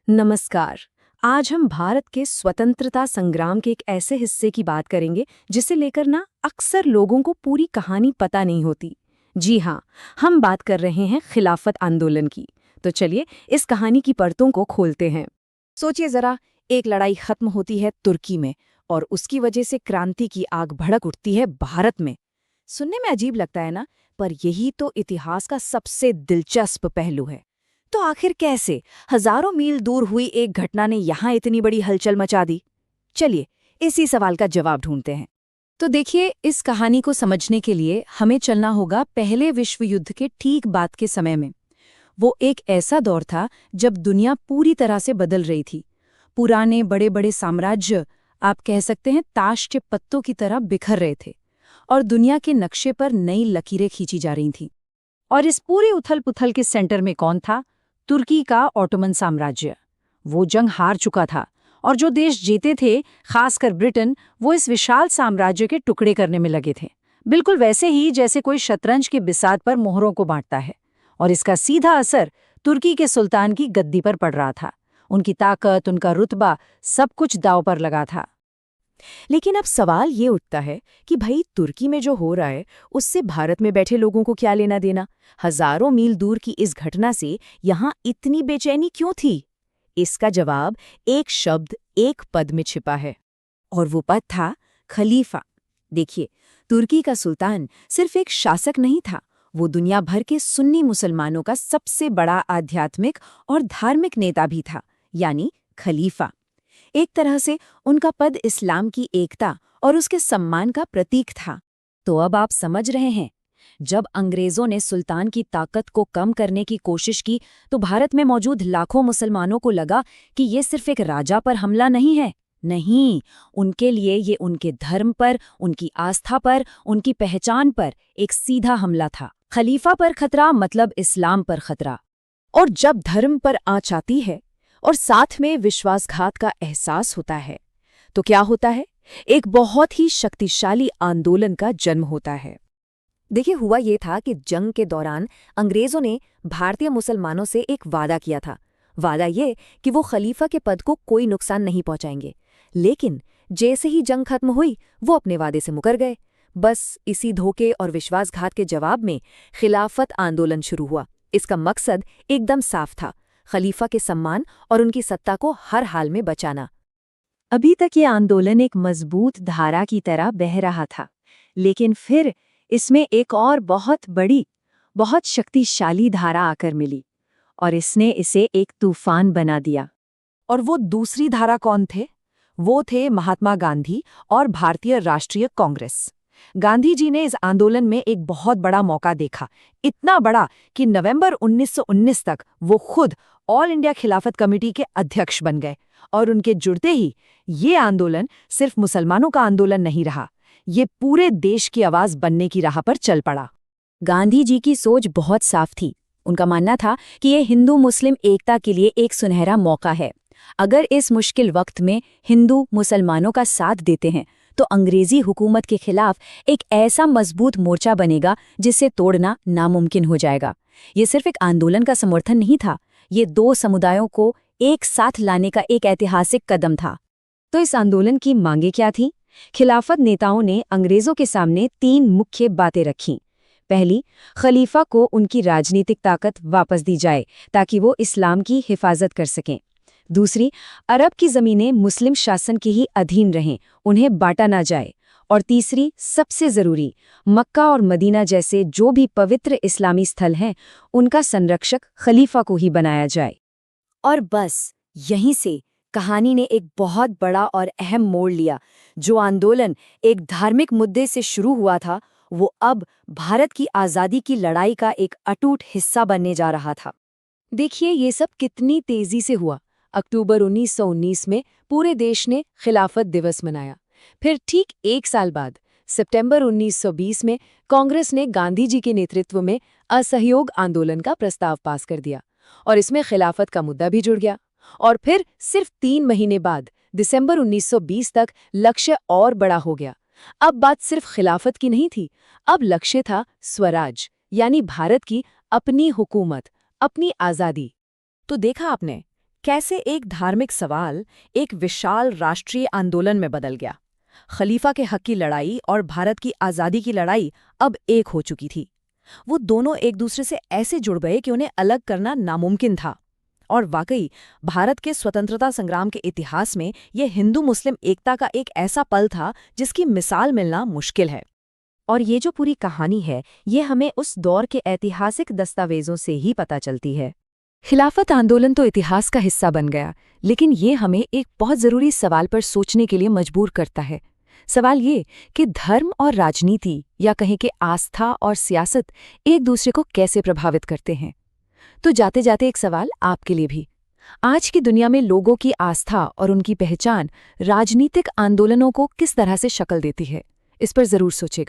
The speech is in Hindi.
नमस्कार। आज हम भारत के स्वतंत्रता संग्राम के एक ऐसे हिस्से की बात करेंगे जिसे लेकर ना अक्सर लोगों को पूरी कहानी पता नहीं होती। जी हाँ, हम बात कर रहे हैं खिलाफत आंदोलन की। तो चलिए इस कहानी की परतों को खोलते हैं। सोचिए जरा, एक लड़ाई खत्म होती है तुर्की में और उसकी वजह से क्रांति की आग भड़क उठती है भारत में। सुनने में अजीब लगता है ना, पर यही तो इतिहास का सबसे दिलचस्प पहलू है। तो आखिर कैसे हजारों मील दूर हुई एक घटना ने यहाँ इतनी बड़ी हलचल मचा दी? चलिए इसी सवाल का जवाब ढूंढते हैं। तो देखिए, इस कहानी को समझने के लिए हमें चलना होगा पहले विश्व युद्ध के ठीक बाद के समय में। वो एक ऐसा दौर था जब दुनिया पूरी तरह से बदल रही थी। पुराने बड़े बड़े साम्राज्य, आप कह सकते हैं, ताश के पत्तों की तरह बिखर रहे थे और दुनिया के नक्शे पर नई लकीरें खींची जा रही थीं। और इस पूरी उथल-पुथल के सेंटर में कौन था? तुर्की का ऑटोमन साम्राज्य। वो जंग हार चुका था और जो देश जीते थे, खासकर ब्रिटेन, वो इस विशाल साम्राज्य के टुकड़े करने में लगे थे। बिल्कुल वैसे ही जैसे कोई शतरंज की बिसात पर मोहरों को बांटता है। और इसका सीधा असर तुर्की के सुल्तान की गद्दी पर पड़ रहा था। उनकी ताकत, उनका रुतबा, सब कुछ दांव पर लगा था। लेकिन अब सवाल ये उठता है कि भाई, तुर्की में जो हो रहा है उससे भारत में बैठे लोगों को क्या लेना देना? हजारों मील दूर की इस घटना से यहाँ इतनी बेचैनी क्यों थी? इसका जवाब एक शब्द, एक पद में छिपा है, और वो पद था खलीफा। देखिए, तुर्की का सुल्तान सिर्फ एक शासक नहीं था, वो दुनिया भर के सुन्नी मुसलमानों का सबसे बड़ा आध्यात्मिक और धार्मिक नेता भी था, यानी खलीफा। एक तरह से उनका पद इस्लाम की एकता और उसके सम्मान का प्रतीक था। तो अब आप समझ रहे हैं, जब अंग्रेजों ने सुल्तान की ताकत को कम करने की कोशिश की तो भारत में मौजूद लाखों मुसलमानों को लगा कि ये सिर्फ एक राजा पर हमला नहीं है। नहीं, उनके लिए ये उनके धर्म पर, उनकी आस्था पर, उनकी पहचान पर एक सीधा हमला था। खलीफा पर खतरा मतलब इस्लाम पर खतरा। और जब धर्म पर आँच आती है और साथ में विश्वासघात का एहसास होता है, तो क्या होता है? एक बहुत ही शक्तिशाली आंदोलन का जन्म होता है। देखिए, हुआ ये था कि जंग के दौरान अंग्रेजों ने भारतीय मुसलमानों से एक वादा किया था। वादा ये कि वो खलीफा के पद को कोई नुकसान नहीं पहुंचाएंगे। लेकिन जैसे ही जंग खत्म हुई, वो अपने वादे से मुकर गए। बस इसी धोखे और विश्वासघात के जवाब में खिलाफत आंदोलन शुरू हुआ। इसका मकसद एकदम साफ था, खलीफा के सम्मान और उनकी सत्ता को हर हाल में बचाना। अभी तक ये आंदोलन एक मजबूत धारा की तरह बह रहा था, लेकिन फिर इसमें एक और बहुत बड़ी, बहुत शक्तिशाली धारा आकर मिली और इसने इसे एक तूफान बना दिया। और वो दूसरी धारा कौन थे? वो थे महात्मा गांधी और भारतीय राष्ट्रीय कांग्रेस। गांधी जी ने इस आंदोलन में एक बहुत बड़ा मौका देखा, इतना बड़ा कि नवंबर 1919 तक वो खुद ऑल इंडिया खिलाफत कमेटी के अध्यक्ष बन गए। और उनके जुड़ते ही ये आंदोलन सिर्फ मुसलमानों का आंदोलन नहीं रहा, ये पूरे देश की आवाज बनने की राह पर चल पड़ा। गांधी जी की सोच बहुत साफ थी। उनका मानना था कि ये हिंदू मुस्लिम एकता के लिए एक सुनहरा मौका है। अगर इस मुश्किल वक्त में हिंदू मुसलमानों का साथ देते हैं तो अंग्रेजी हुकूमत के खिलाफ एक ऐसा मजबूत मोर्चा बनेगा जिसे तोड़ना नामुमकिन हो जाएगा। ये सिर्फ एक आंदोलन का समर्थन नहीं था, ये दो समुदायों को एक साथ लाने का एक ऐतिहासिक कदम था। तो इस आंदोलन की मांगे क्या थी? खिलाफत नेताओं ने अंग्रेजों के सामने 3 मुख्य बातें रखीं। पहली, खलीफा को उनकी राजनीतिक ताकत वापस दी जाए ताकि वो इस्लाम की हिफाजत कर सकें। दूसरी, अरब की ज़मीनें मुस्लिम शासन के ही अधीन रहें, उन्हें बांटा ना जाए। और तीसरी, सबसे ज़रूरी, मक्का और मदीना जैसे जो भी पवित्र इस्लामी स्थल हैं, उनका संरक्षक खलीफा को ही बनाया जाए। और बस यहीं से कहानी ने एक बहुत बड़ा और अहम मोड़ लिया। जो आंदोलन एक धार्मिक मुद्दे से शुरू हुआ था, वो अब भारत की आज़ादी की लड़ाई का एक अटूट हिस्सा बनने जा रहा था। देखिए, ये सब कितनी तेज़ी से हुआ। अक्टूबर 1919 में पूरे देश ने खिलाफत दिवस मनाया। फिर ठीक 1 साल बाद सितंबर 1920 में कांग्रेस ने गांधी जी के नेतृत्व में असहयोग आंदोलन का प्रस्ताव पास कर दिया और इसमें खिलाफत का मुद्दा भी जुड़ गया। और फिर सिर्फ 3 महीने बाद दिसंबर 1920 तक लक्ष्य और बड़ा हो गया। अब बात सिर्फ खिलाफत की नहीं थी, अब लक्ष्य था स्वराज, यानी भारत की अपनी हुकूमत, अपनी आज़ादी। तो देखा आपने कैसे एक धार्मिक सवाल एक विशाल राष्ट्रीय आंदोलन में बदल गया। खलीफा के हक की लड़ाई और भारत की आज़ादी की लड़ाई अब एक हो चुकी थी। वो दोनों एक दूसरे से ऐसे जुड़ गए कि उन्हें अलग करना नामुमकिन था। और वाकई भारत के स्वतंत्रता संग्राम के इतिहास में यह हिंदू मुस्लिम एकता का एक ऐसा पल था जिसकी मिसाल मिलना मुश्किल है। और ये जो पूरी कहानी है, ये हमें उस दौर के ऐतिहासिक दस्तावेजों से ही पता चलती है। खिलाफत आंदोलन तो इतिहास का हिस्सा बन गया, लेकिन ये हमें एक बहुत ज़रूरी सवाल पर सोचने के लिए मजबूर करता है। सवाल ये कि धर्म और राजनीति, या कहें कि आस्था और सियासत, एक दूसरे को कैसे प्रभावित करते हैं। तो जाते जाते एक सवाल आपके लिए भी। आज की दुनिया में लोगों की आस्था और उनकी पहचान राजनीतिक आंदोलनों को किस तरह से शक्ल देती है, इस पर ज़रूर सोचेगा।